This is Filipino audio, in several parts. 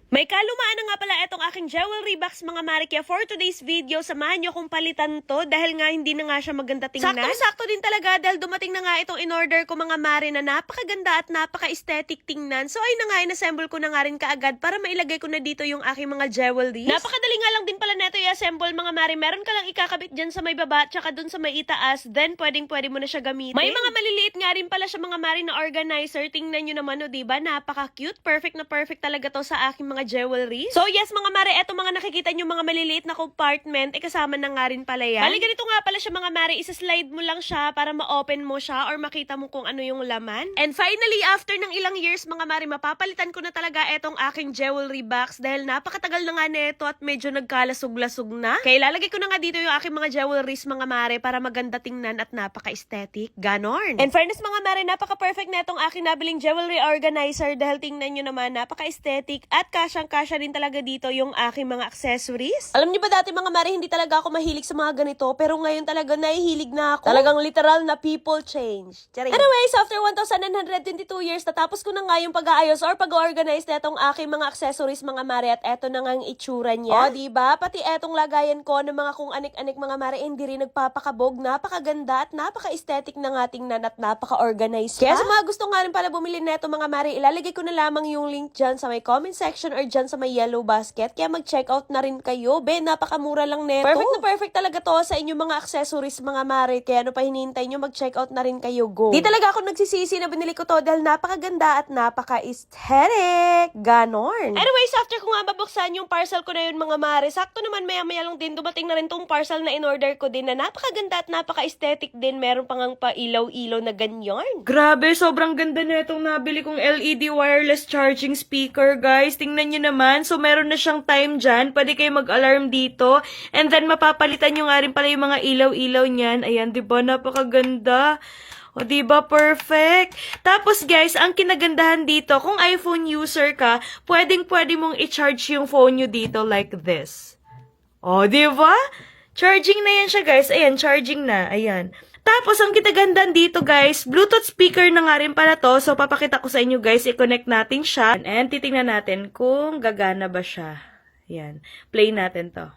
May kalumaan na nga pala itong aking jewelry box mga mare, kaya for today's video, samahan nyo kung palitan to dahil nga hindi na nga siya maganda tingnan. Saktong-sakto din talaga dahil dumating na nga itong in-order ko mga mare na napakaganda at napaka-aesthetic tingnan. So ay na nga, in-assemble ko na nga rin kaagad para mailagay ko na dito yung aking mga jewelries. Napakadali nga lang din pala neto i-assemble mga mare. Meron ka lang ikakabit dyan sa may baba tsaka dun sa may itaas, then pwede mo na siya gamitin. May mga maliliit nga rin pala siya mga mare na organizer. Tingnan nyo naman o diba, napaka-cute. Perfect na perfect talaga to sa aking mga jewelry. So yes mga mare, eto mga nakikita nyo mga maliliit na compartment, kasama na nga rin pala yan. Bali ganito nga pala siya mga mare, isa-slide mo lang siya para ma-open mo siya or makita mo kung ano yung laman. And finally, after ng ilang years mga mare, mapapalitan ko na talaga etong aking jewelry box dahil napakatagal na nga neto at medyo nagkalasog-lasog na. Kaya ilalagay ko na nga dito yung aking mga jewelries mga mare para maganda tingnan at napaka-aesthetic. Ganon. And fairness mga mare, napaka-perfect na itong aking nabiling jewelry organizer dahil tingnan nyo naman, napaka-aesthetic at kasyang-kasya din talaga dito yung aking mga accessories. Alam niyo ba dati mga mare, hindi talaga ako mahilig sa mga ganito, pero ngayon talaga nahihilig na ako. Talagang literal na people change. Charing. Anyways, after 1,922 years, natapos ko na nga yung pag-aayos or pag-organize na itong aking mga accessories mga mare at eto na nga ang itsura niya. O, diba? Pati etong lagayan ko ng mga kung anik-anik mga mare, hindi rin nagpapakabog, napakaganda at napaka-aesthetic na nga tingnan at napaka-organized. Kaya sa mga gusto nga rin pala bumili neto mga mare, ilalagay ko na lamang yung link dyan sa may comment section or dyan sa may yellow basket. Kaya mag-check out na rin kayo. Be, napakamura lang neto. Perfect na perfect talaga to sa inyong mga accessories mga mare. Kaya ano pa hinihintay nyo, mag-check out na rin kayo. Go! Di talaga ako nagsisisi na binili ko to dahil napakaganda at napaka-aesthetic. Ganon. Anyways, after ko nga babuksan yung parcel ko na yun mga mare, sakto naman maya-maya lang din dumating na rin tong parcel na in-order ko din na napakaganda at napaka-aesthetic din. Meron pa ngang pa-ilaw-ilaw na ganyan. Grabe, sobrang ganda na itong nabili kong LED wireless charging speaker, guys. Tingnan nyo naman. So, meron na siyang time dyan. Pwede kayo mag-alarm dito. And then, mapapalitan nyo nga rin pala yung mga ilaw-ilaw niyan. Ayan, diba? Napakaganda. O, diba? Perfect. Tapos, guys, ang kinagandahan dito, kung iPhone user ka, pwedeng-pwede mong i-charge yung phone nyo dito like this. O, diba? Charging na yan siya, guys. Ayan, charging na. Ayan. Tapos, ang kitagandaan dito, guys, Bluetooth speaker na nga rin pala to. So, papakita ko sa inyo, guys. I-connect natin siya. And, titingnan natin kung gagana ba siya. Yan. Play natin to.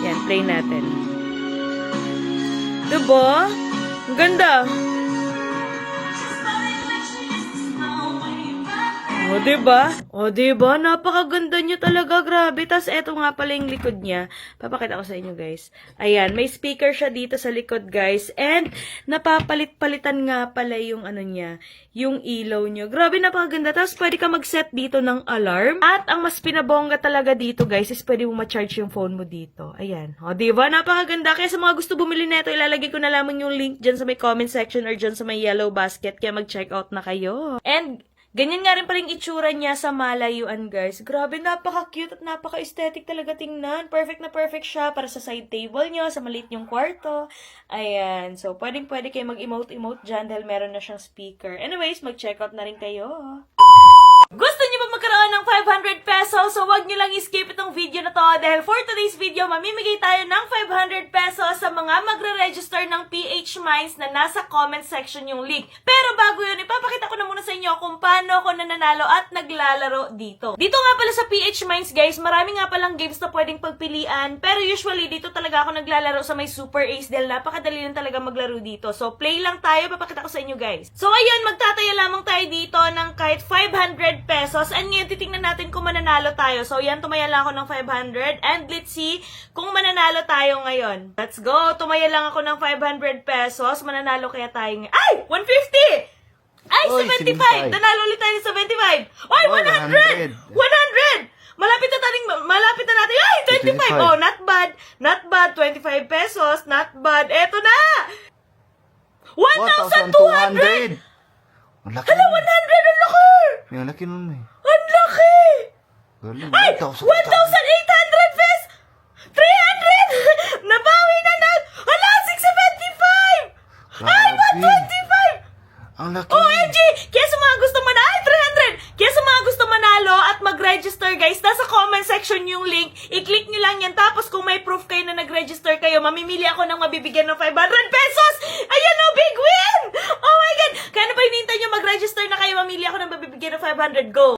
Yan, play natin. Diba? Ang ganda. O, diba? O, diba? Napakaganda niya talaga. Grabe. Tapos, eto nga pala yung likod niya. Papakita ko sa inyo, guys. Ayan. May speaker siya dito sa likod, guys. And, napapalit-palitan nga pala yung ano niya. Yung ilaw niya. Grabe, napakaganda. Tapos, pwede ka mag-set dito ng alarm. At, ang mas pinabongga talaga dito, guys, is pwede mo ma-charge yung phone mo dito. Ayan. O, diba? Napakaganda. Kaya sa mga gusto bumili nito, ilalagay ko na lamang yung link dyan sa may comment section or dyan sa may yellow basket. Kaya mag-check out na kayo. And, ganyan nga rin pala yung itsura niya sa malayuan, guys. Grabe, napaka-cute at napaka-aesthetic talaga tingnan. Perfect na perfect siya para sa side table nyo, sa maliit yung kwarto. Ayan. So, pwede kayo mag-emote-emote dyan dahil meron na siyang speaker. Anyways, mag-check out na rin kayo. Gusto niyo ba magkaroon ng 500 pesos? So, wag niyo lang i-skip itong video na to dahil for today's video, mamimigay tayo ng 500 pesos sa mga magre-register ng PH Minds na nasa comment section yung link. Pero bago yun, ipapakita ko na muna sa inyo kung paano ako nananalo at naglalaro dito. Dito nga pala sa PH Minds, guys, marami nga palang games na pwedeng pagpilian. Pero usually, dito talaga ako naglalaro sa may Super Ace dahil napakadali lang talaga maglaro dito. So, play lang tayo. Papakita ko sa inyo, guys. So, ayun, magtataya lamang tayo dito ng kahit 500 pesos. And ngayon, titingnan natin kung mananalo tayo. So, yan, tumaya lang ako ng 500. And let's see kung mananalo tayo ngayon. Let's go! Tumaya lang ako ng 500 pesos. Mananalo kaya tayo ngayon. Ay! 150! Ay, Oy, 75! 75. Nanalo ulit tayo ng 75! Ay, 100! 100! Malapit na natin. Ay, 25! 25. Oh, not bad. Not bad. 25 pesos. Not bad. Eto na! 1,200! 1,200! Ang laki Hala, 100! nun. Ang laki! Ang laki nun eh. Ang laki! Galing. Ay! 1,800 pesos! 300! Nabawi na na! Hala, 675! Ay, 125! Ang laki. OMG! Kaya sa mga gusto manalo, ay, 300! Kaya sa mga gusto manalo at mag-register, guys, nasa comment section yung link. I-click nyo lang yan. Tapos kung may proof kayo na nag-register kayo, mamimili ako ng mabibigyan ng 500 pesos! Ayan o, big win! Oh my God! Kaya ano pa hinihintay nyo? Mag-register na kayo, mamili ako ng mabibigyan ng 500, go!